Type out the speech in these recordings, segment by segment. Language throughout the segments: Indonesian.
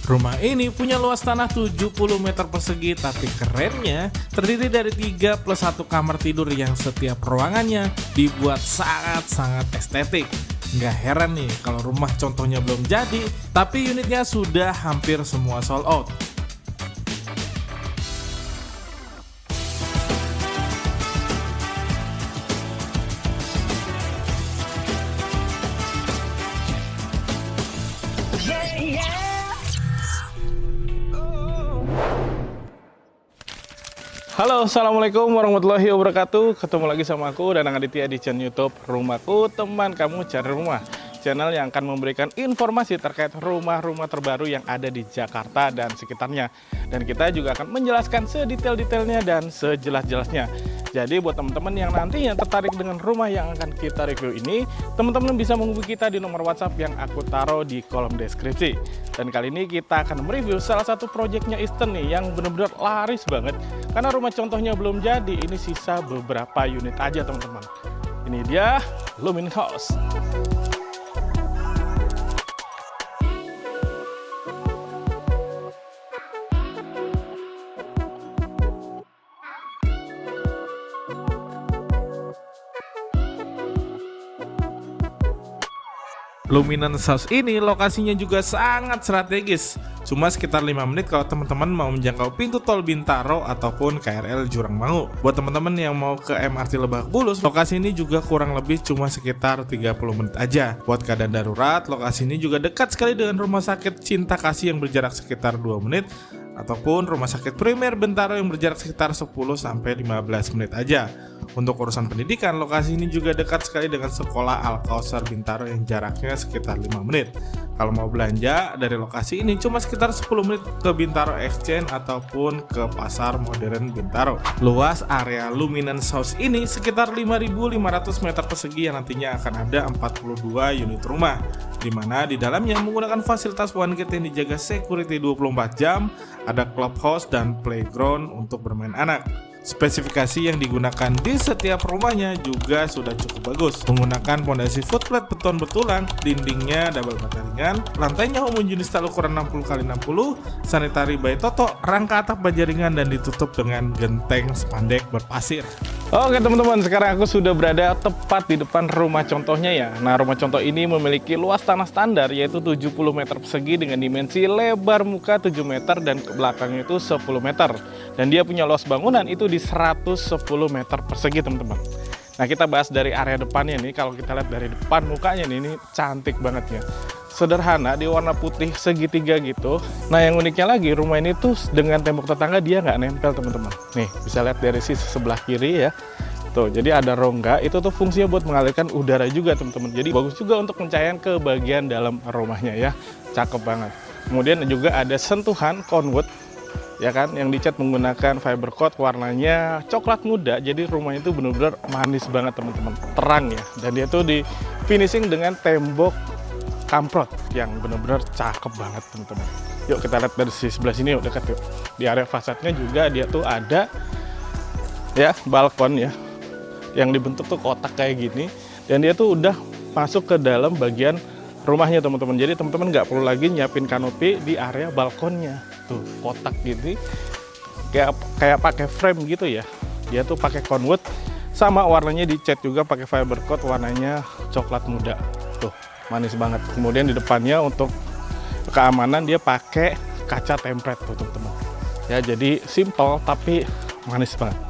Rumah ini punya luas tanah 70 meter persegi, tapi kerennya terdiri dari 3 plus 1 kamar tidur yang setiap ruangannya dibuat sangat-sangat estetik. Nggak heran nih kalau rumah contohnya belum jadi, tapi unitnya sudah hampir semua sold out. Halo, assalamualaikum warahmatullahi wabarakatuh. Ketemu lagi sama aku Danang Aditya di channel YouTube Rumahku, teman kamu cari rumah. Channel yang akan memberikan informasi terkait rumah-rumah terbaru yang ada di Jakarta dan sekitarnya. Dan kita juga akan menjelaskan sedetail-detailnya dan sejelas-jelasnya. Jadi buat teman-teman yang nantinya tertarik dengan rumah yang akan kita review ini, teman-teman bisa menghubungi kita di nomor WhatsApp yang aku taruh di kolom deskripsi. Dan kali ini kita akan mereview salah satu proyeknya Eastern nih yang benar-benar laris banget. Karena rumah contohnya belum jadi, ini sisa beberapa unit aja teman-teman. Ini dia Luminan House. Luminan House ini lokasinya juga sangat strategis, cuma sekitar 5 menit kalau teman-teman mau menjangkau pintu tol Bintaro ataupun KRL Jurangmangu. Buat teman-teman yang mau ke MRT Lebak Bulus, lokasi ini juga kurang lebih cuma sekitar 30 menit aja. Buat keadaan darurat, lokasi ini juga dekat sekali dengan rumah sakit Cinta Kasih yang berjarak sekitar 2 menit, ataupun rumah sakit primer Bintaro yang berjarak sekitar 10-15 menit aja. Untuk urusan pendidikan, lokasi ini juga dekat sekali dengan sekolah Al-Kausar Bintaro yang jaraknya sekitar 5 menit. Kalau mau belanja dari lokasi ini cuma sekitar 10 menit ke Bintaro Exchange ataupun ke Pasar Modern Bintaro. Luas area Luminan House ini sekitar 5.500 meter persegi yang nantinya akan ada 42 unit rumah, di mana di dalamnya menggunakan fasilitas one gate yang dijaga security 24 jam, ada clubhouse dan playground untuk bermain anak. Spesifikasi yang digunakan di setiap rumahnya juga sudah cukup bagus, menggunakan pondasi footplate beton bertulang, dindingnya double bata ringan, lantainya umum jenis style ukuran 60x60, sanitary by Toto, rangka atap baja ringan dan ditutup dengan genteng spandek berpasir. Oke teman-teman, sekarang aku sudah berada tepat di depan rumah contohnya ya. Nah, rumah contoh ini memiliki luas tanah standar yaitu 70 meter persegi dengan dimensi lebar muka 7 meter dan ke belakangnya itu 10 meter. Dan dia punya luas bangunan itu di 110 meter persegi teman-teman. Nah, kita bahas dari area depannya nih. Kalau kita lihat dari depan mukanya nih, ini cantik banget ya. Sederhana di warna putih segitiga gitu. Nah, yang uniknya lagi rumah ini tuh dengan tembok tetangga dia nggak nempel teman-teman. Nih, bisa lihat dari sisi sebelah kiri ya. Tuh, jadi ada rongga, itu tuh fungsinya buat mengalirkan udara juga teman-teman. Jadi bagus juga untuk pencahayaan ke bagian dalam rumahnya ya. Cakep banget. Kemudian juga ada sentuhan conwood ya kan, yang dicat menggunakan fiber coat warnanya coklat muda. Jadi rumahnya itu benar-benar manis banget teman-teman, terang ya. Dan dia tuh di finishing dengan tembok kamprot yang benar-benar cakep banget teman-teman. Yuk kita lihat dari sisi sebelah sini, yuk dekat yuk. Di area fasadnya juga dia tuh ada ya balkon ya, yang dibentuk tuh kotak kayak gini. Dan dia tuh udah masuk ke dalam bagian rumahnya teman-teman. Jadi teman-teman nggak perlu lagi nyiapin kanopi di area balkonnya. Tuh kotak gini, kayak pakai frame gitu ya. Dia tuh pakai conwood, sama warnanya dicat juga pakai fiber coat warnanya coklat muda. Tuh manis banget. Kemudian di depannya untuk keamanan dia pakai kaca tempered tuh teman-teman. Ya jadi simple tapi manis banget.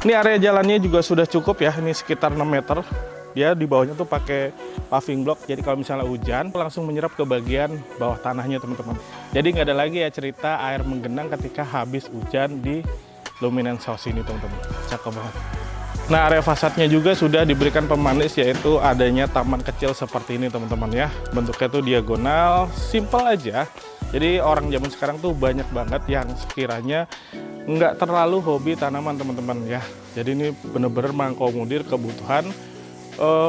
Ini area jalannya juga sudah cukup ya. Ini sekitar 6 meter. Dia di bawahnya tuh pakai paving block, jadi kalau misalnya hujan langsung menyerap ke bagian bawah tanahnya teman-teman. Jadi nggak ada lagi ya cerita air menggenang ketika habis hujan di Luminan House ini teman-teman. Cakep banget. Nah, area fasadnya juga sudah diberikan pemanis, yaitu adanya taman kecil seperti ini teman-teman ya. Bentuknya tuh diagonal, simple aja. Jadi orang zaman sekarang tuh banyak banget yang sekiranya nggak terlalu hobi tanaman teman-teman ya. Jadi ini bener-bener mengakomodir kebutuhan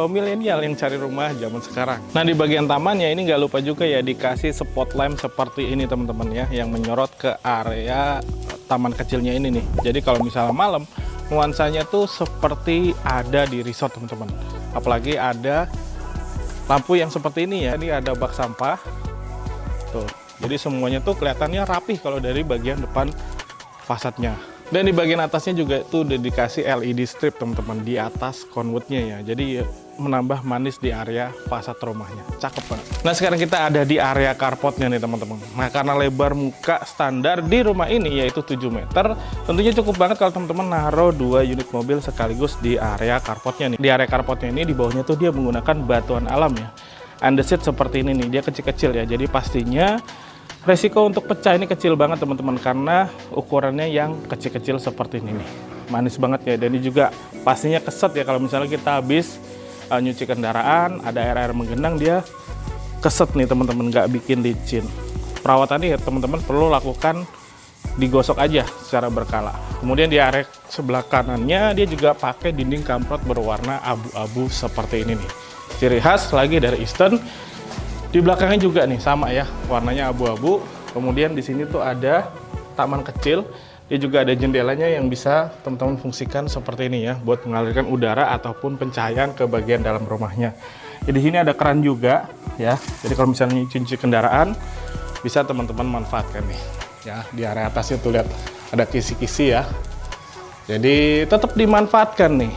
milenial yang cari rumah zaman sekarang. Nah, di bagian tamannya ini nggak lupa juga ya dikasih spot lamp seperti ini teman-teman ya, yang menyorot ke area taman kecilnya ini nih. Jadi kalau misalnya malam, nuansanya tuh seperti ada di resort teman-teman. Apalagi ada lampu yang seperti ini ya. Ini ada bak sampah tuh, Jadi semuanya tuh kelihatannya rapih kalau dari bagian depan fasadnya. Dan di bagian atasnya juga itu udah dikasih LED strip teman-teman di atas conwoodnya ya. Jadi menambah manis di area fasad rumahnya. Cakep banget. Nah sekarang kita ada di area carportnya nih teman-teman. Nah karena lebar muka standar di rumah ini yaitu 7 meter, tentunya cukup banget kalau teman-teman naruh 2 unit mobil sekaligus di area carportnya nih. Di area carportnya ini di bawahnya tuh dia menggunakan batuan alam ya. Andesit seperti ini nih, dia kecil-kecil ya. Jadi pastinya resiko untuk pecah ini kecil banget teman-teman karena ukurannya yang kecil-kecil seperti ini nih. Manis banget ya, dan ini juga pastinya keset ya kalau misalnya kita habis nyuci kendaraan, ada air-air menggenang, dia keset nih teman-teman, nggak bikin licin. Perawatannya ya teman-teman perlu lakukan digosok aja secara berkala. Kemudian di area sebelah kanannya dia juga pakai dinding kamprot berwarna abu-abu seperti ini nih. Ciri khas lagi dari Eastern. Di belakangnya juga nih sama ya, warnanya abu-abu. Kemudian di sini tuh ada taman kecil. Dia juga ada jendelanya yang bisa teman-teman fungsikan seperti ini ya, buat mengalirkan udara ataupun pencahayaan ke bagian dalam rumahnya. Jadi di sini ada keran juga ya. Jadi kalau misalnya cuci kendaraan bisa teman-teman manfaatkan nih. Ya, di area atasnya tuh lihat ada kisi-kisi ya. Jadi tetap dimanfaatkan nih.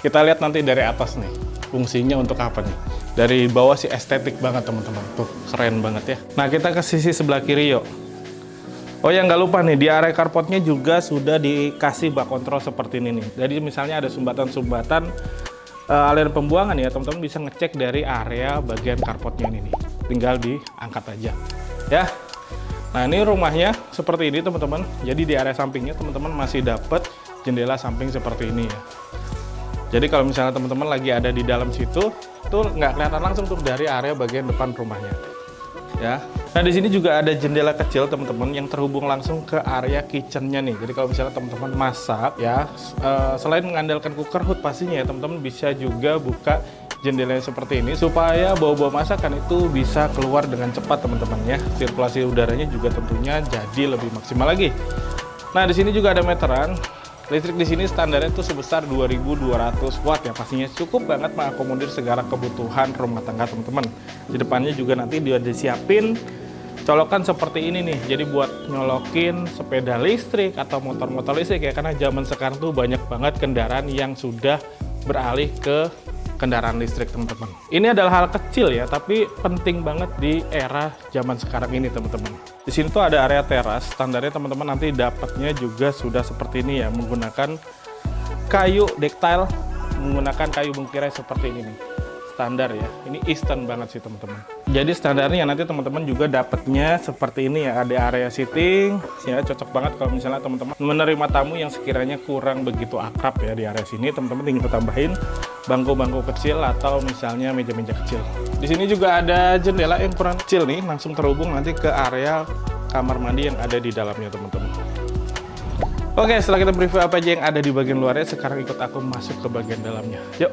Kita lihat nanti dari atas nih, fungsinya untuk apa nih. Dari bawah sih estetik banget teman-teman, tuh keren banget ya. Nah kita ke sisi sebelah kiri yuk. Oh ya nggak lupa nih, di area carportnya juga sudah dikasih bak kontrol seperti ini nih. Jadi misalnya ada sumbatan-sumbatan aliran pembuangan ya, teman-teman bisa ngecek dari area bagian carportnya ini nih. Tinggal diangkat aja ya. Nah ini rumahnya seperti ini teman-teman. Jadi di area sampingnya teman-teman masih dapat jendela samping seperti ini ya. Jadi kalau misalnya teman-teman lagi ada di dalam situ, tuh nggak kelihatan langsung tuh dari area bagian depan rumahnya, ya. Nah di sini juga ada jendela kecil teman-teman yang terhubung langsung ke area kitchennya nih. Jadi kalau misalnya teman-teman masak, ya, selain mengandalkan cooker hood pastinya ya teman-teman bisa juga buka jendelanya seperti ini supaya bau-bau masakan itu bisa keluar dengan cepat teman-teman ya. Sirkulasi udaranya juga tentunya jadi lebih maksimal lagi. Nah di sini juga ada meteran. Listrik di sini standarnya itu sebesar 2200 watt ya, pastinya cukup banget mengakomodir segala kebutuhan rumah tangga teman-teman. Di depannya juga nanti dia disiapin colokan seperti ini nih, jadi buat nyolokin sepeda listrik atau motor-motor listrik ya, karena zaman sekarang tuh banyak banget kendaraan yang sudah beralih ke kendaraan listrik teman-teman. Ini adalah hal kecil ya, tapi penting banget di era zaman sekarang ini teman-teman. Di sini tuh ada area teras, standarnya teman-teman nanti dapatnya juga sudah seperti ini ya, menggunakan kayu deck tile, menggunakan kayu bungkirai seperti ini nih. Standar ya, ini Eastern banget sih teman-teman. Jadi standarnya nanti teman-teman juga dapatnya seperti ini ya, ada area sitting, ya cocok banget kalau misalnya teman-teman menerima tamu yang sekiranya kurang begitu akrab ya di area sini, teman-teman tinggal tambahin bangku-bangku kecil atau misalnya meja-meja kecil. Di sini juga ada jendela yang ukuran kecil nih, langsung terhubung nanti ke area kamar mandi yang ada di dalamnya teman-teman. Oke, setelah kita review apa aja yang ada di bagian luarnya, sekarang ikut aku masuk ke bagian dalamnya. Yuk.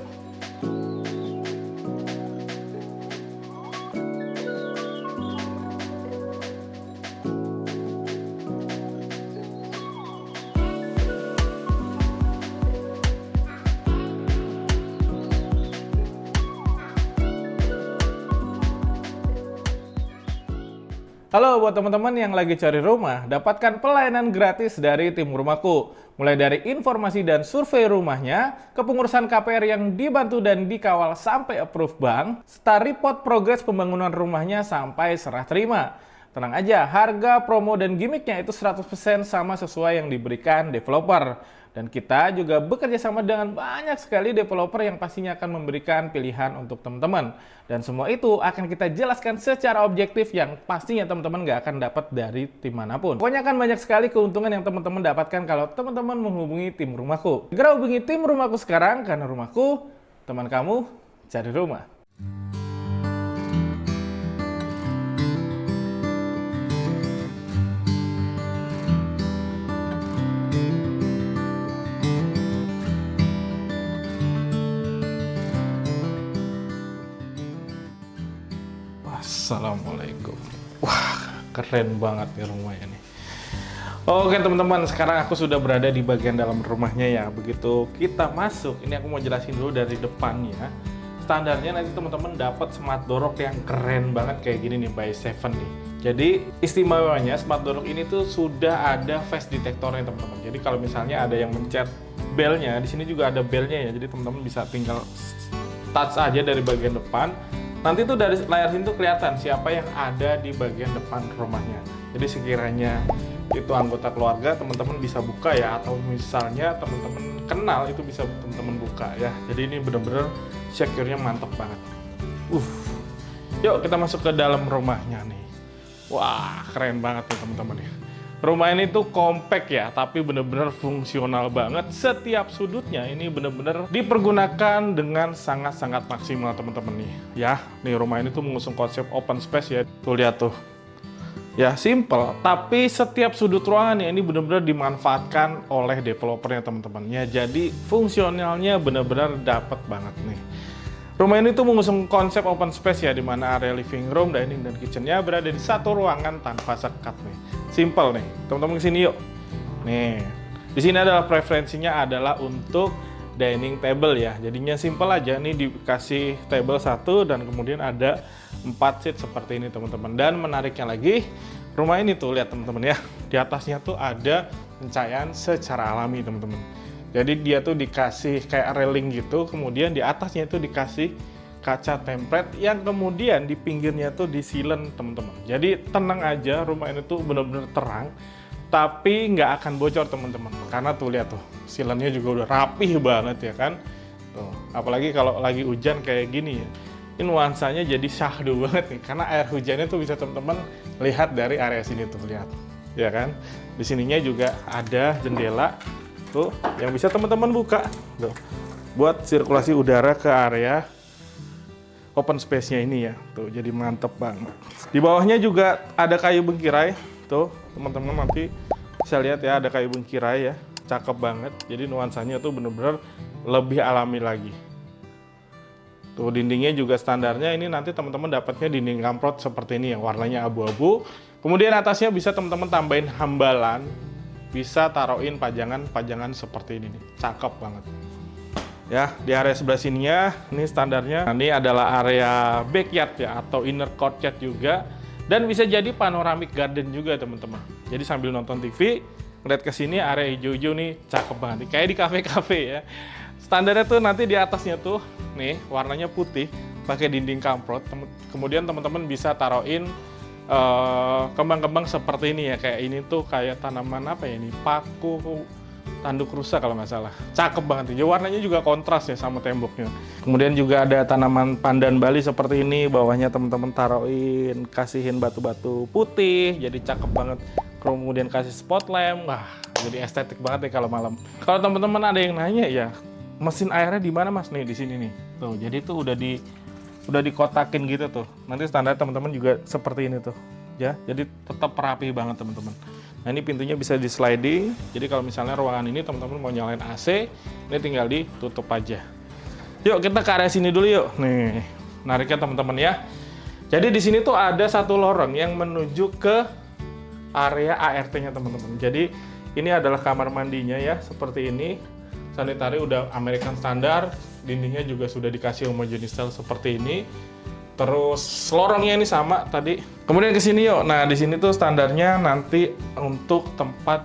Halo buat teman-teman yang lagi cari rumah, dapatkan pelayanan gratis dari tim Rumahku. Mulai dari informasi dan survei rumahnya, kepengurusan KPR yang dibantu dan dikawal sampai approve bank, serta report progres pembangunan rumahnya sampai serah terima. Tenang aja, harga, promo, dan gimmicknya itu 100% sama sesuai yang diberikan developer. Dan kita juga bekerja sama dengan banyak sekali developer yang pastinya akan memberikan pilihan untuk teman-teman. Dan semua itu akan kita jelaskan secara objektif yang pastinya teman-teman nggak akan dapat dari tim manapun. Pokoknya akan banyak sekali keuntungan yang teman-teman dapatkan kalau teman-teman menghubungi tim Rumahku. Segera hubungi tim Rumahku sekarang, karena Rumahku, teman kamu cari rumah. Assalamualaikum. Wah, keren banget nih rumahnya nih. Oke teman-teman, sekarang aku sudah berada di bagian dalam rumahnya ya. Begitu kita masuk, ini aku mau jelasin dulu dari depannya. Standarnya nanti teman-teman dapat smart door lock yang keren banget kayak gini nih, by Seven nih. Jadi istimewanya smart door lock ini tuh sudah ada face detectornya teman-teman. Jadi kalau misalnya ada yang mencet belnya, di sini juga ada belnya ya. Jadi teman-teman bisa tinggal touch aja dari bagian depan. Nanti tuh dari layar sini tuh kelihatan siapa yang ada di bagian depan rumahnya. Jadi sekiranya itu anggota keluarga, teman-teman bisa buka ya, atau misalnya teman-teman kenal itu bisa teman-teman buka ya. Jadi ini bener-bener secure-nya mantap banget. Yuk kita masuk ke dalam rumahnya nih. Wah, keren banget nih teman-teman ya. Rumah ini tuh compact ya, tapi bener-bener fungsional banget. Setiap sudutnya ini bener-bener dipergunakan dengan sangat-sangat maksimal teman-teman nih. Ya, nih rumah ini tuh mengusung konsep open space ya. Tuh lihat tuh. Ya, simple, tapi setiap sudut ruangan ini benar-benar dimanfaatkan oleh developernya teman-teman. Ya, jadi fungsionalnya benar-benar dapat banget nih. Rumah ini tuh mengusung konsep open space ya, di mana area living room, dining, dan kitchennya berada di satu ruangan tanpa sekat nih. Simple nih, teman-teman kesini yuk. Nih, di sini adalah preferensinya adalah untuk dining table ya. Jadinya simple aja nih, dikasih table satu dan kemudian ada 4 seat seperti ini teman-teman. Dan menariknya lagi, rumah ini tuh lihat teman-teman ya, di atasnya tuh ada pencahayaan secara alami teman-teman. Jadi dia tuh dikasih kayak railing gitu, kemudian di atasnya itu dikasih kaca template yang kemudian di pinggirnya tuh disilen teman-teman. Jadi tenang aja, rumah ini tuh benar-benar terang, tapi nggak akan bocor teman-teman. Karena tuh lihat tuh, silennya juga udah rapih banget ya kan. Tuh, apalagi kalau lagi hujan kayak gini ya. Ini nuansanya jadi syahdu banget nih, karena air hujannya tuh bisa teman-teman lihat dari area sini tuh, lihat. Ya kan? Di sininya juga ada jendela tuh yang bisa teman-teman buka tuh buat sirkulasi udara ke area open space-nya ini ya. Tuh, jadi mantep banget. Di bawahnya juga ada kayu bengkirai. Tuh, teman-teman nanti bisa lihat ya, ada kayu bengkirai ya. Cakep banget. Jadi nuansanya tuh bener-bener lebih alami lagi. Tuh, dindingnya juga standarnya ini nanti teman-teman dapatnya dinding kamprot seperti ini yang warnanya abu-abu. Kemudian atasnya bisa teman-teman tambahin hambalan. Bisa taruhin pajangan seperti ini nih. Cakep banget. Ya, di area sebelah sininya ini standarnya. Nah, ini adalah area backyard ya, atau inner courtyard juga, dan bisa jadi panoramic garden juga teman-teman. Jadi sambil nonton TV, ngeliat ke sini area hijau-hijau nih, cakep banget. Kayak di kafe-kafe ya. Standarnya tuh nanti di atasnya tuh nih warnanya putih, pakai dinding kamprot. Kemudian teman-teman bisa taruhin kembang-kembang seperti ini ya. Kayak ini tuh kayak tanaman apa ya ini? Paku tanduk rusa kalau nggak salah. Cakep banget ya, warnanya juga kontras ya sama temboknya. Kemudian juga ada tanaman pandan Bali seperti ini, bawahnya teman-teman taruhin, kasihin batu-batu putih, jadi cakep banget. Kemudian kasih spot lamp, wah jadi estetik banget ya kalau malam. Kalau teman-teman ada yang nanya ya, mesin airnya di mana mas? Nih di sini nih. Tuh, jadi tuh udah dikotakin gitu tuh. Nanti standar teman-teman juga seperti ini tuh. Ya, jadi tetap rapi banget teman-teman. Nah, ini pintunya bisa di sliding. Jadi kalau misalnya ruangan ini teman-teman mau nyalain AC, ini tinggal ditutup aja. Yuk kita ke area sini dulu yuk. Nih, menariknya teman-teman ya. Jadi di sini tuh ada satu lorong yang menuju ke area ART-nya teman-teman. Jadi ini adalah kamar mandinya ya, seperti ini. Sanitary udah American standar, dindingnya juga sudah dikasih homogeneous style seperti ini. Terus lorongnya ini sama tadi. Kemudian ke sini yuk. Nah, di sini tuh standarnya nanti untuk tempat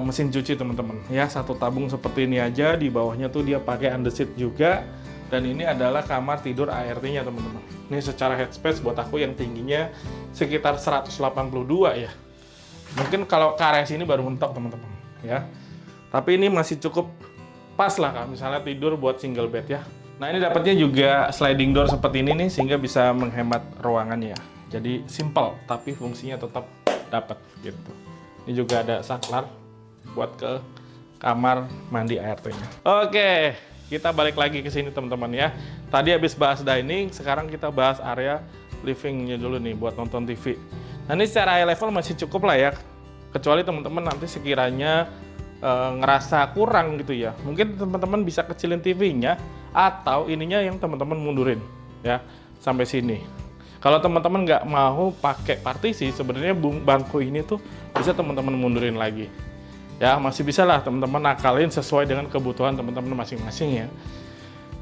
mesin cuci teman-teman. Ya, satu tabung seperti ini aja. Di bawahnya tuh dia pakai underseat juga. Dan ini adalah kamar tidur ART-nya teman-teman. Ini secara headspace buat aku yang tingginya sekitar 182 ya. Mungkin kalau ke area sini baru mentok teman-teman ya. Tapi ini masih cukup pas lah kalau misalnya tidur buat single bed ya. Nah, ini dapatnya juga sliding door seperti ini nih, sehingga bisa menghemat ruangan ya. Jadi simple tapi fungsinya tetap dapat gitu. Ini juga ada saklar buat ke kamar mandi ART-nya. Oke, kita balik lagi ke sini teman-teman ya. Tadi habis bahas dining, sekarang kita bahas area living-nya dulu nih buat nonton TV. Nah, ini secara high level masih cukup lah ya. Kecuali teman-teman nanti sekiranya ngerasa kurang gitu ya, mungkin teman-teman bisa kecilin TV-nya atau ininya yang teman-teman mundurin ya sampai sini. Kalau teman-teman nggak mau pakai partisi, sebenarnya bangku ini tuh bisa teman-teman mundurin lagi ya, masih bisa lah teman-teman akalin sesuai dengan kebutuhan teman-teman masing-masing ya.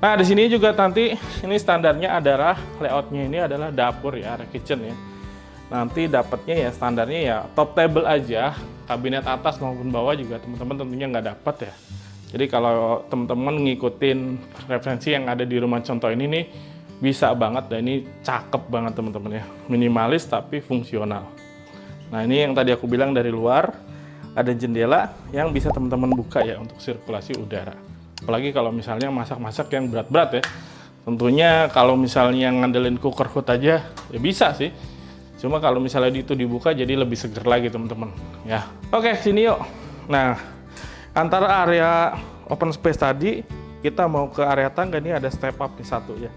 Nah, di sini juga nanti ini standarnya adalah layoutnya ini adalah dapur ya, area kitchen ya. nanti dapatnya ya standarnya ya top table aja, kabinet atas maupun bawah juga teman-teman tentunya nggak dapat ya. Jadi kalau teman-teman ngikutin referensi yang ada di rumah contoh ini nih, bisa banget dan ini cakep banget teman-teman ya. Minimalis tapi fungsional. Nah ini yang tadi aku bilang dari luar, ada jendela yang bisa teman-teman buka ya untuk sirkulasi udara. Apalagi kalau misalnya masak-masak yang berat-berat ya. Tentunya kalau misalnya ngandelin cooker hood aja ya bisa sih. Cuma kalau misalnya itu dibuka jadi lebih seger lagi teman-teman ya. Oke, sini yuk. Nah, antara area open space tadi kita mau ke area tangga, ini ada step up nih satu ya.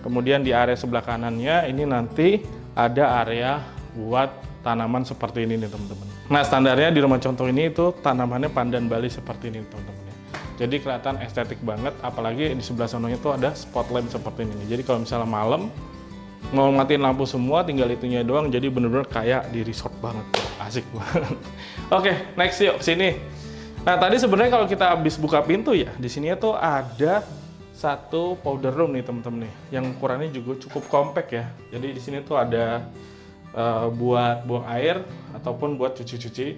Kemudian di area sebelah kanannya ini nanti ada area buat tanaman seperti ini nih teman-teman. Nah, standarnya di rumah contoh ini itu tanamannya pandan Bali seperti ini teman-teman. Jadi kelihatan estetik banget, apalagi di sebelah sononya tuh ada spotlight seperti ini. Jadi kalau misalnya malam mau matiin lampu semua, tinggal itunya doang, jadi bener-bener kayak di resort banget, asik banget. Oke, next yuk sini. Nah tadi sebenarnya kalau kita habis buka pintu ya, di sini tuh ada satu powder room nih teman-teman nih, yang ukurannya juga cukup compact ya. Jadi di sini tuh ada buat buang air ataupun buat cuci-cuci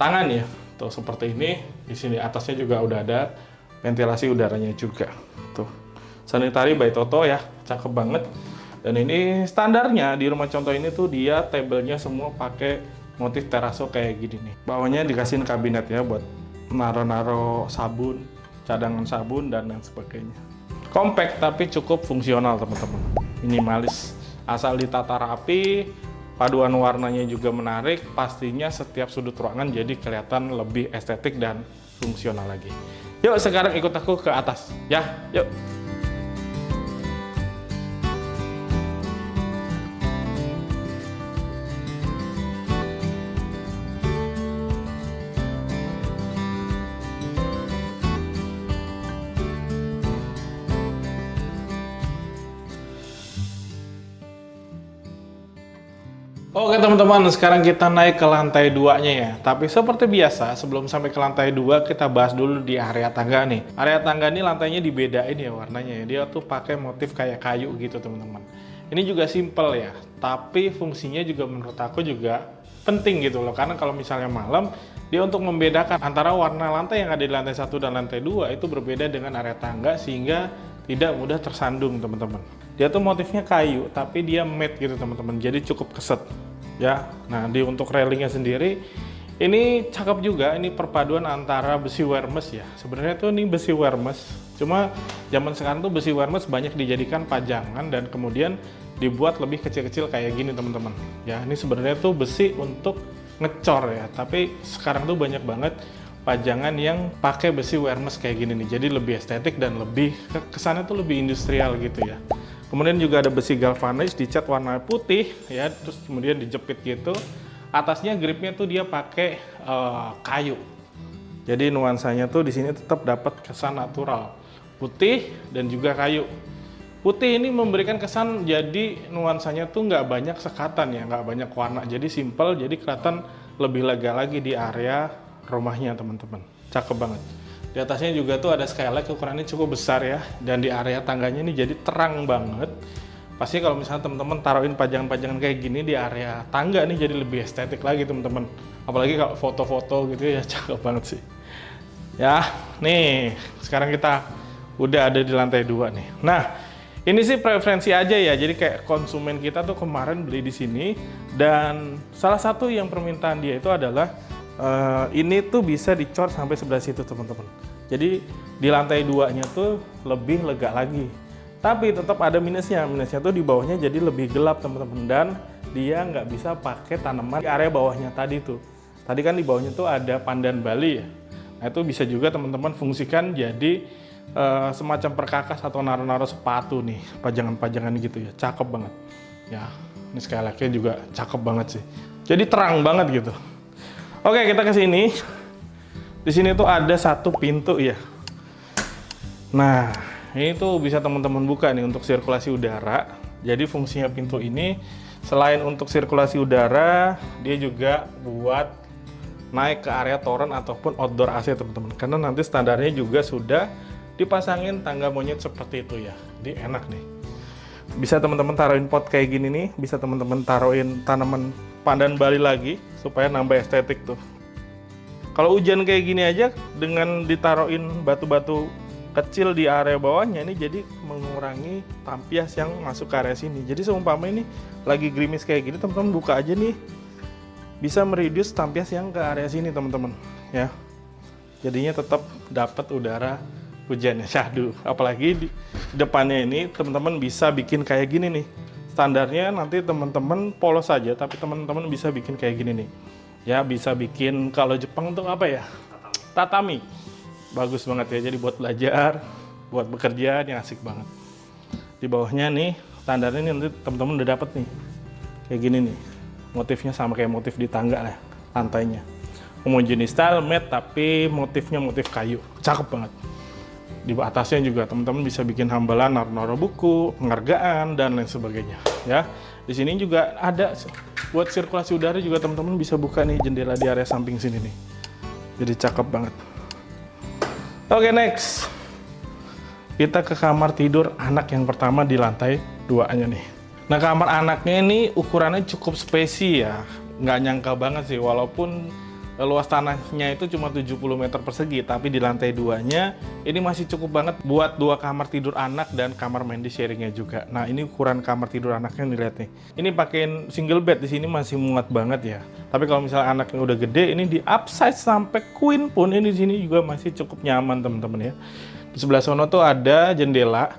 tangan ya. Tuh seperti ini. Di sini atasnya juga udah ada ventilasi udaranya juga. Tuh sanitary by Toto ya, cakep banget. Dan ini standarnya di rumah contoh ini tuh dia tablenya semua pakai motif teraso kayak gini nih. Bawahnya dikasihin kabinet ya buat naro-naro sabun, cadangan sabun dan lain sebagainya. Compact tapi cukup fungsional teman-teman. Minimalis. Asal ditata rapi, paduan warnanya juga menarik, pastinya setiap sudut ruangan jadi kelihatan lebih estetik dan fungsional lagi. Yuk sekarang ikut aku ke atas ya, yuk. Oke teman-teman, sekarang kita naik ke lantai 2-nya ya. Tapi seperti biasa, sebelum sampai ke lantai 2, kita bahas dulu di area tangga nih. Area tangga ini lantainya dibedain ya warnanya ya. Dia tuh pakai motif kayak kayu gitu teman-teman. Ini juga simple ya, tapi fungsinya juga menurut aku juga penting gitu loh. Karena kalau misalnya malam, dia untuk membedakan antara warna lantai yang ada di lantai 1 dan lantai 2 itu berbeda dengan area tangga sehingga tidak mudah tersandung teman-teman. Dia tuh motifnya kayu, tapi dia matte gitu teman-teman, jadi cukup keset ya. Nah di untuk railingnya sendiri, ini cakep juga, ini perpaduan antara besi wermes ya. Sebenarnya tuh ini besi wermes, cuma zaman sekarang tuh besi wermes banyak dijadikan pajangan dan kemudian dibuat lebih kecil-kecil kayak gini teman-teman. Ya ini sebenarnya tuh besi untuk ngecor ya, tapi sekarang tuh banyak banget pajangan yang pakai besi wermes kayak gini nih, jadi lebih estetik dan lebih kesannya tuh lebih industrial gitu ya. Kemudian juga ada besi galvanis dicat warna putih ya, terus kemudian dijepit gitu. Atasnya gripnya tuh dia pakai kayu. Jadi nuansanya tuh di sini tetap dapat kesan natural, putih dan juga kayu. Putih ini memberikan kesan jadi nuansanya tuh nggak banyak sekatan ya, nggak banyak warna. Jadi simple, jadi kelihatan lebih lega lagi di area rumahnya teman-teman. Cakep banget. Di atasnya juga tuh ada skylight, ukurannya cukup besar ya, dan di area tangganya ini jadi terang banget. Pasti kalau misalnya teman-teman taruhin pajangan-pajangan kayak gini di area tangga nih jadi lebih estetik lagi teman-teman. Apalagi kalau foto-foto gitu ya, cakep banget sih. Ya, nih sekarang kita udah ada di lantai 2 nih. Nah, ini sih preferensi aja ya. Jadi kayak konsumen kita tuh kemarin beli di sini dan salah satu yang permintaan dia itu adalah ini tuh bisa dicor sampai sebelah situ teman-teman. Jadi di lantai 2-nya tuh lebih lega lagi. Tapi tetap ada minusnya. Minusnya tuh di bawahnya jadi lebih gelap teman-teman, dan dia nggak bisa pakai tanaman di area bawahnya tadi tuh. Tadi kan di bawahnya tuh ada pandan Bali ya. Nah itu bisa juga teman-teman fungsikan jadi semacam perkakas atau naro-naro sepatu nih, pajangan-pajangan gitu ya. Cakep banget. Ya, ini skylightnya juga cakep banget sih. Jadi terang banget gitu. Oke, kita ke sini. Di sini tuh ada satu pintu ya. Nah, ini tuh bisa teman-teman buka nih untuk sirkulasi udara. Jadi fungsinya pintu ini selain untuk sirkulasi udara, dia juga buat naik ke area toren ataupun outdoor AC teman-teman. Karena nanti standarnya juga sudah dipasangin tangga monyet seperti itu ya. Jadi enak nih. Bisa teman-teman taruhin pot kayak gini nih, bisa teman-teman taruhin tanaman pandan Bali lagi supaya nambah estetik tuh. Kalau hujan kayak gini aja dengan ditaruhin batu-batu kecil di area bawahnya ini jadi mengurangi tampias yang masuk ke area sini. Jadi seumpama ini lagi gerimis kayak gini, teman-teman buka aja nih, bisa mereduce tampias yang ke area sini teman-teman ya. Jadinya tetap dapat udara hujannya syahdu. Apalagi di depannya ini teman-teman bisa bikin kayak gini nih. Standarnya nanti teman-teman polos saja, tapi teman-teman bisa bikin kayak gini nih. Ya bisa bikin, kalau Jepang tuh apa ya? Tatami. Bagus banget ya, jadi buat belajar, buat bekerja ini asik banget. Di bawahnya nih, standarnya nih nanti teman-teman udah dapet nih. Kayak gini nih. Motifnya sama kayak motif di tangga lah, lantainya. Homogeneous style matte tapi motifnya motif kayu. Cakep banget. Di atasnya juga teman-teman bisa bikin hambalan, naruh buku, penghargaan dan lain sebagainya ya. Di sini juga ada buat sirkulasi udara juga, teman-teman bisa buka nih jendela di area samping sini nih. Jadi cakep banget. Oke, next. Kita ke kamar tidur anak yang pertama di lantai 2-nya nih. Nah, kamar anaknya ini ukurannya cukup spesies ya. Nggak nyangka banget sih, walaupun luas tanahnya itu cuma 70 meter persegi, tapi di lantai 2-nya ini masih cukup banget buat 2 kamar tidur anak dan kamar mandi sharingnya juga. Nah, ini ukuran kamar tidur anaknya nih, lihat nih. Ini pakein single bed, di sini masih muat banget ya. Tapi kalau misalnya anaknya udah gede, ini di upsize sampai queen pun ini di sini juga masih cukup nyaman teman-teman ya. Di sebelah sono tuh ada jendela.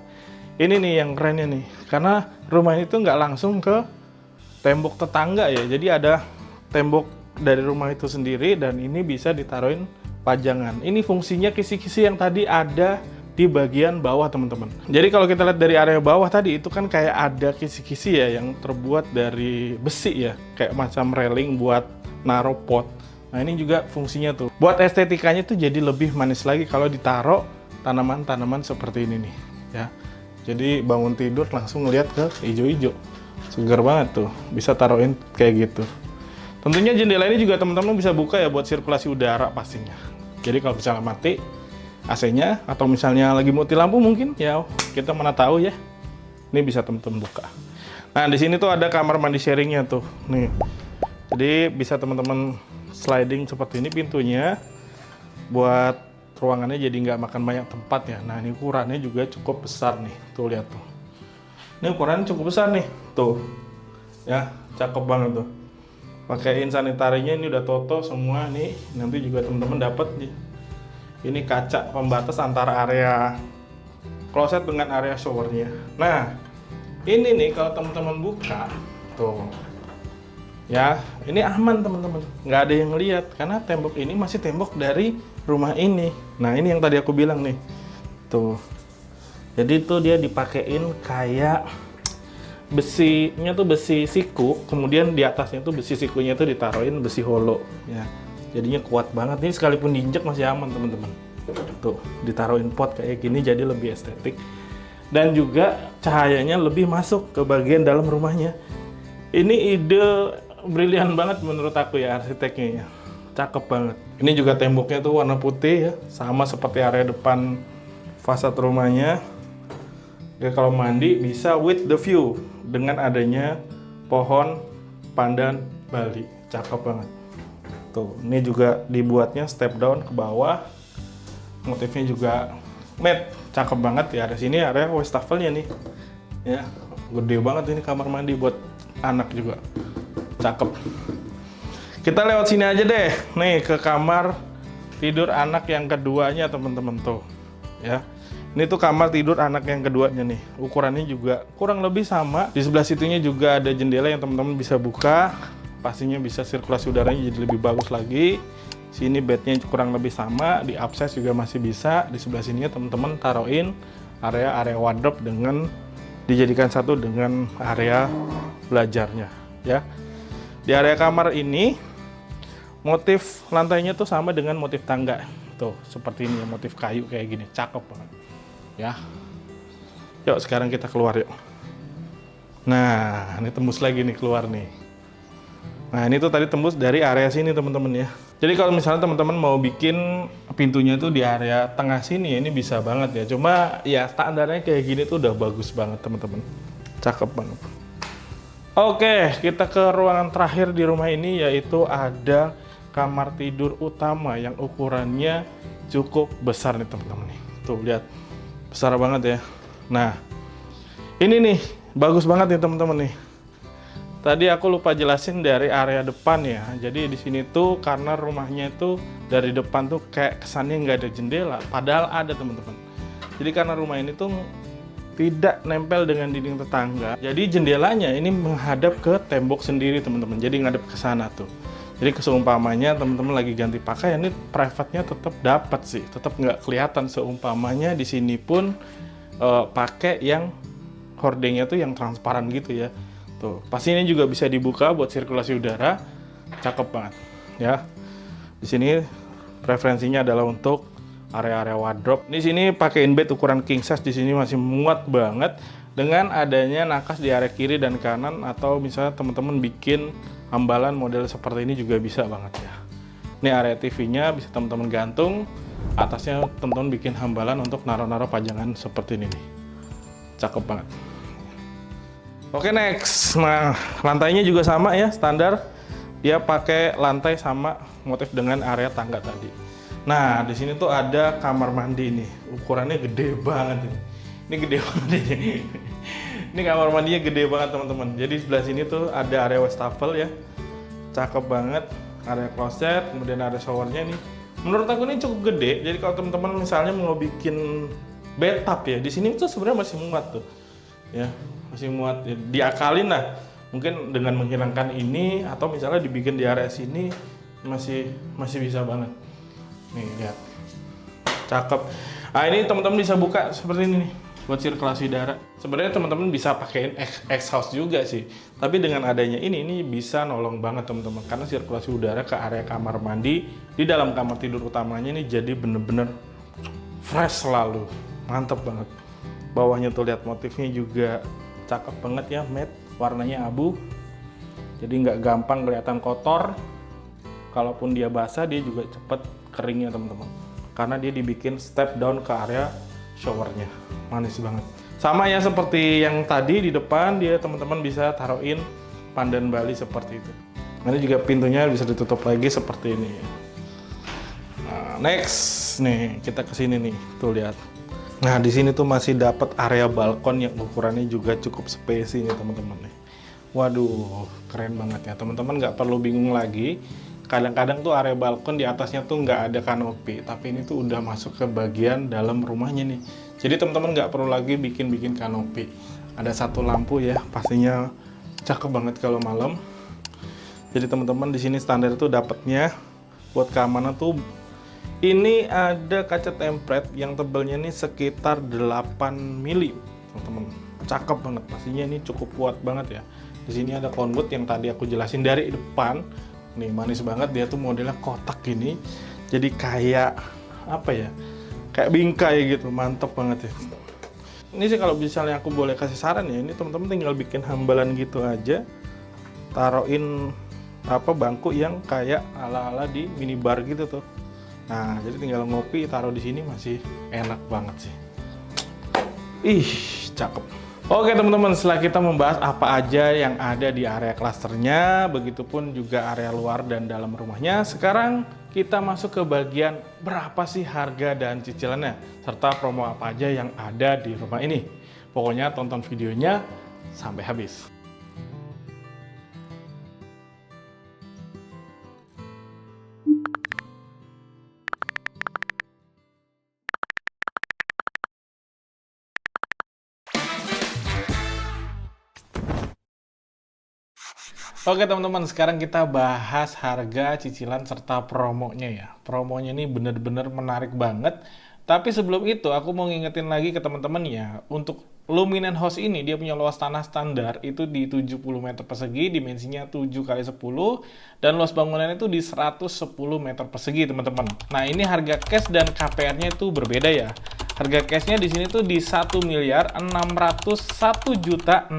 Ini nih yang kerennya nih, karena rumah itu nggak langsung ke tembok tetangga ya. Jadi ada tembok dari rumah itu sendiri dan ini bisa ditaruhin pajangan. Ini fungsinya kisi-kisi yang tadi ada di bagian bawah teman-teman. Jadi kalau kita lihat dari area bawah tadi itu kan kayak ada kisi-kisi ya yang terbuat dari besi ya, kayak macam railing buat naruh pot. Nah, ini juga fungsinya tuh buat estetikanya tuh jadi lebih manis lagi kalau ditaruh tanaman-tanaman seperti ini nih ya. Jadi bangun tidur langsung ngeliat ke hijau-hijau. Segar banget tuh, bisa taruhin kayak gitu. Tentunya jendela ini juga teman-teman bisa buka ya buat sirkulasi udara pastinya. Jadi kalau misalnya mati AC-nya atau misalnya lagi mati lampu mungkin ya kita mana tahu ya. Ini bisa teman-teman buka. Nah, di sini tuh ada kamar mandi sharingnya tuh. Nih. Jadi bisa teman-teman sliding seperti ini pintunya buat ruangannya jadi nggak makan banyak tempat ya. Nah, ini ukurannya juga cukup besar nih. Tuh lihat tuh. Ini ukurannya cukup besar nih. Tuh. Ya, cakep banget tuh. Pakaiin sanitarinya ini udah toto semua nih. Nanti juga teman-teman dapat ini kaca pembatas antara area kloset dengan area showernya. Nah, ini nih kalau teman-teman buka tuh ya, ini aman teman-teman, nggak ada yang ngeliat karena tembok ini masih tembok dari rumah ini. Nah, ini yang tadi aku bilang nih tuh, jadi tuh dia dipakein kayak besinya tuh besi siku, kemudian di atasnya tuh besi sikunya tuh ditaruhin besi holo ya, jadinya kuat banget. Ini sekalipun diinjek masih aman teman-teman. Tuh ditaruhin pot kayak gini jadi lebih estetik dan juga cahayanya lebih masuk ke bagian dalam rumahnya. Ini ide brilian banget menurut aku ya, arsiteknya ya, cakep banget. Ini juga temboknya tuh warna putih ya, sama seperti area depan fasad rumahnya. Ya, kalau mandi bisa with the view dengan adanya pohon pandan Bali, cakep banget. Tuh, ini juga dibuatnya step down ke bawah. Motifnya juga matte, cakep banget ya. Di sini area wastafelnya nih. Ya, gede banget ini kamar mandi buat anak juga. Cakep. Kita lewat sini aja deh. Nih ke kamar tidur anak yang keduanya teman-teman tuh. Ya. Ini tuh kamar tidur anak yang keduanya nih. Ukurannya juga kurang lebih sama. Di sebelah situnya juga ada jendela yang teman-teman bisa buka. Pastinya bisa sirkulasi udaranya jadi lebih bagus lagi. Sini bednya kurang lebih sama. Di upsize juga masih bisa. Di sebelah sininya teman-teman taruhin area wardrobe dengan dijadikan satu dengan area belajarnya ya. Di area kamar ini motif lantainya tuh sama dengan motif tangga. Tuh, seperti ini ya, motif kayu kayak gini. Cakep banget. Ya, yuk sekarang kita keluar yuk. Nah, ini tembus lagi nih keluar nih. Nah, ini tuh tadi tembus dari area sini teman-teman ya. Jadi kalau misalnya teman-teman mau bikin pintunya tuh di area tengah sini ya, ini bisa banget ya. Cuma ya standarnya kayak gini tuh udah bagus banget teman-teman. Cakep banget. Oke, kita ke ruangan terakhir di rumah ini, yaitu ada kamar tidur utama yang ukurannya cukup besar nih teman-teman nih. Tuh lihat, besar banget ya. Nah, ini nih bagus banget nih teman-teman nih. Tadi aku lupa jelasin dari area depan ya. Jadi di sini tuh karena rumahnya itu dari depan tuh kayak kesannya nggak ada jendela, padahal ada teman-teman. Jadi karena rumah ini tuh tidak nempel dengan dinding tetangga, jadi jendelanya ini menghadap ke tembok sendiri teman-teman. Jadi ngadep ke sana tuh. Jadi seumpamanya teman-teman lagi ganti pakaian, ini private-nya tetap dapat sih, tetap nggak kelihatan. Seumpamanya di sini pun pakai yang hordengnya tuh yang transparan gitu ya. Tuh, pasti ini juga bisa dibuka buat sirkulasi udara, cakep banget ya. Di sini preferensinya adalah untuk area-area wardrobe. Di sini pakai in bed ukuran king size, di sini masih muat banget dengan adanya nakas di area kiri dan kanan, atau misalnya teman-teman bikin hambalan model seperti ini juga bisa banget ya. Ini area TV-nya bisa teman-teman gantung, atasnya teman-teman bikin hambalan untuk naruh-naruh pajangan seperti ini nih. Cakep banget. Oke, next. Nah, lantainya juga sama ya, standar. Dia pakai lantai sama motif dengan area tangga tadi. Nah, di sini tuh ada kamar mandi nih. Ukurannya gede banget ini. Ini gede banget ini. Ini kamar mandinya gede banget, teman-teman. Jadi sebelah sini tuh ada area wastafel ya. Cakep banget. Area kloset, kemudian ada showernya nih. Menurut aku ini cukup gede. Jadi kalau teman-teman misalnya mau bikin bathtub ya, di sini tuh sebenarnya masih muat tuh. Ya, masih muat ya, diakalin lah mungkin dengan menghilangkan ini, atau misalnya dibikin di area sini masih bisa banget nih, lihat cakep. Nah, ini teman-teman bisa buka seperti ini nih buat sirkulasi udara. Sebenarnya teman-teman bisa pakein exhaust juga sih, tapi dengan adanya ini bisa nolong banget teman-teman, karena sirkulasi udara ke area kamar mandi di dalam kamar tidur utamanya ini jadi bener-bener fresh selalu, mantep banget. Bawahnya tuh lihat motifnya juga cakep banget ya, matte, warnanya abu. Jadi nggak gampang kelihatan kotor. Kalaupun dia basah, dia juga cepet keringnya teman-teman. Karena dia dibikin step down ke area showernya. Manis banget. Sama ya seperti yang tadi di depan, dia teman-teman bisa taruhin pandan Bali seperti itu. Ini juga pintunya bisa ditutup lagi seperti ini. Nah, next nih kita kesini nih, tuh lihat. Nah, di sini tuh masih dapat area balkon yang ukurannya juga cukup spacey nih teman-teman nih. Waduh, keren banget ya teman-teman, nggak perlu bingung lagi. Kadang-kadang tuh area balkon di atasnya tuh nggak ada kanopi, tapi ini tuh udah masuk ke bagian dalam rumahnya nih. Jadi teman-teman nggak perlu lagi bikin kanopi. Ada satu lampu ya, pastinya cakep banget kalau malam. Jadi teman-teman di sini standar tuh dapatnya buat keamanan tuh. Ini ada kaca tempered yang tebalnya ini sekitar 8 mili, teman-teman. Cakep banget, pastinya ini cukup kuat banget ya. Di sini ada conwood yang tadi aku jelasin dari depan. Nih manis banget, dia tuh modelnya kotak gini. Jadi kayak apa ya? Kayak bingkai gitu, mantep banget ya. Ini sih kalau misalnya aku boleh kasih saran ya, ini teman-teman tinggal bikin hambalan gitu aja. Taruhin bangku yang kayak ala-ala di minibar gitu tuh. Nah, jadi tinggal ngopi, taruh di sini masih enak banget sih. Ih, cakep. Oke teman-teman, setelah kita membahas apa aja yang ada di area klasternya, begitupun juga area luar dan dalam rumahnya, sekarang kita masuk ke bagian berapa sih harga dan cicilannya, serta promo apa aja yang ada di rumah ini. Pokoknya tonton videonya sampai habis. Oke teman-teman, sekarang kita bahas harga, cicilan, serta promonya ya. Promonya ini bener-bener menarik banget. Tapi sebelum itu, aku mau ngingetin lagi ke teman-teman ya. Untuk Luminen House ini, dia punya luas tanah standar itu di 70 meter persegi, dimensinya 7x10, dan luas bangunannya itu di 110 meter persegi teman-teman. Nah ini harga cash dan KPR-nya itu berbeda ya. Harga cashnya di sini tuh di 1.601.600.000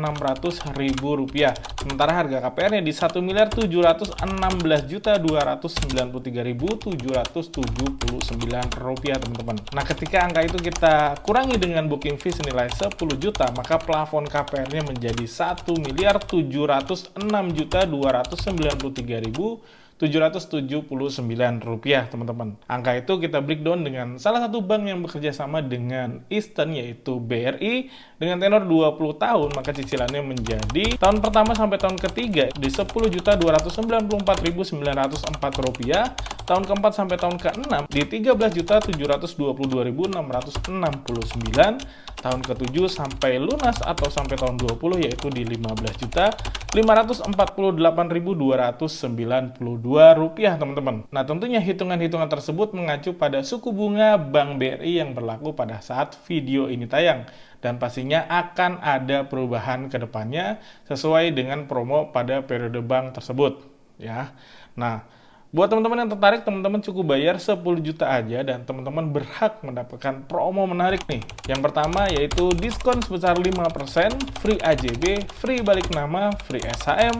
rupiah. Sementara harga KPR-nya di 1.716.293.779 rupiah, teman-teman. Nah, ketika angka itu kita kurangi dengan booking fee senilai 10 juta, maka plafon KPR-nya menjadi 1.706.293.779 rupiah, teman-teman. Angka itu kita breakdown dengan salah satu bank yang bekerja sama dengan Eastern, yaitu BRI, dengan tenor 20 tahun, maka cicilannya menjadi tahun pertama sampai tahun ketiga di 10.294.904 rupiah, tahun keempat sampai tahun keenam di 13.722.669, tahun ke-7 sampai lunas atau sampai tahun 20 yaitu di 15.548.292 rupiah, teman-teman. Nah, tentunya hitungan-hitungan tersebut mengacu pada suku bunga Bank BRI yang berlaku pada saat video ini tayang, dan pastinya akan ada perubahan ke depannya sesuai dengan promo pada periode bank tersebut, ya. Nah, buat teman-teman yang tertarik, teman-teman cukup bayar 10 juta aja dan teman-teman berhak mendapatkan promo menarik nih. Yang pertama yaitu diskon sebesar 5%, free AJB, free balik nama, free SHM,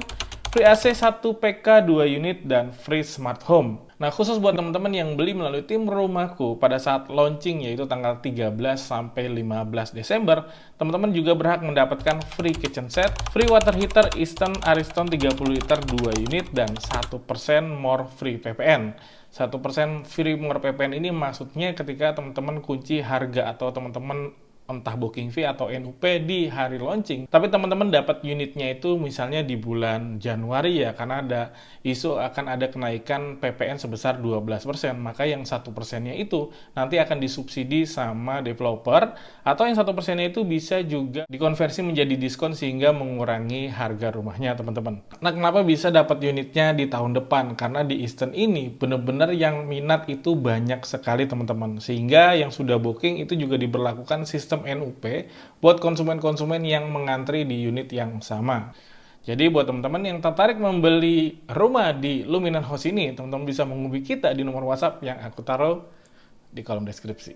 free AC 1 PK 2 unit, dan free smart home. Nah, khusus buat teman-teman yang beli melalui tim Rumahku pada saat launching yaitu tanggal 13 sampai 15 Desember, teman-teman juga berhak mendapatkan free kitchen set, free water heater Eastern Ariston 30 liter 2 unit, dan 1% more free PPN. 1% free more PPN ini maksudnya ketika teman-teman kunci harga atau teman-teman entah booking fee atau NUP di hari launching, tapi teman-teman dapat unitnya itu misalnya di bulan Januari ya, karena ada isu akan ada kenaikan PPN sebesar 12%, maka yang 1%-nya itu nanti akan disubsidi sama developer, atau yang 1%-nya itu bisa juga dikonversi menjadi diskon sehingga mengurangi harga rumahnya, teman-teman. Nah, kenapa bisa dapat unitnya di tahun depan? Karena di Eastern ini benar-benar yang minat itu banyak sekali, teman-teman, sehingga yang sudah booking itu juga diberlakukan sistem NUP buat konsumen-konsumen yang mengantri di unit yang sama. Jadi buat teman-teman yang tertarik membeli rumah di Luminan House ini, teman-teman bisa menghubungi kita di nomor WhatsApp yang aku taruh di kolom deskripsi.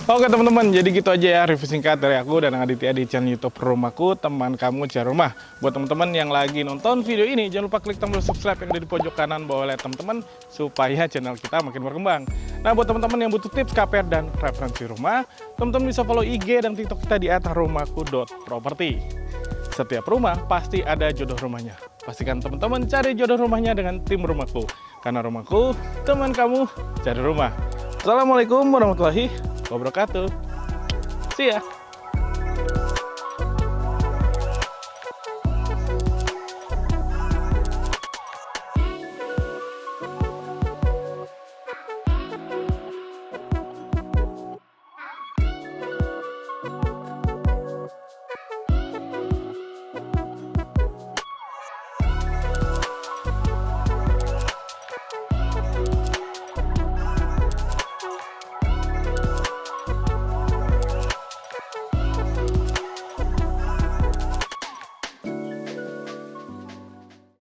Oke teman-teman, jadi gitu aja ya review singkat dari aku dan Aditya di channel YouTube Rumahku, teman kamu cari rumah. Buat teman-teman yang lagi nonton video ini, jangan lupa klik tombol subscribe yang ada di pojok kanan bawah layar teman-teman, supaya channel kita makin berkembang. Nah, buat teman-teman yang butuh tips KPR dan referensi rumah, teman-teman bisa follow IG dan TikTok kita di @rumahku.property. Setiap rumah pasti ada jodoh rumahnya. Pastikan teman-teman cari jodoh rumahnya dengan tim Rumahku. Karena Rumahku, teman kamu cari rumah. Assalamualaikum warahmatullahi wabarakatuh. See ya.